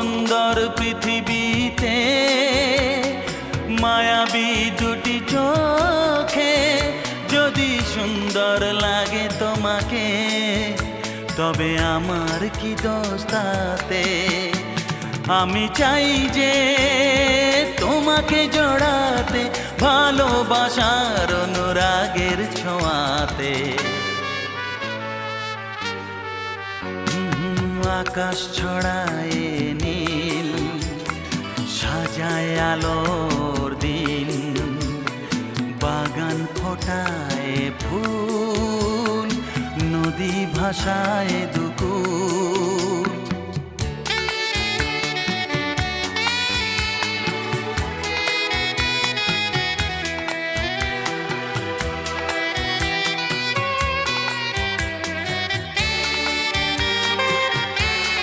সুন্দর পৃথিবীতে মায়াবী দুটি চোখে যদি সুন্দর লাগে তোমাকে, তবে আমার কি দোষ তাতে? আমি চাই যে তোমাকে জড়াতে, ভালোবাসার অনুরাগের ছোঁয়াতে। আকাশ ছড়ায় নীল, সাজায় আলোর দিন, বাগান ফোটায় ফুল, নদী ভাসায় দুকুল।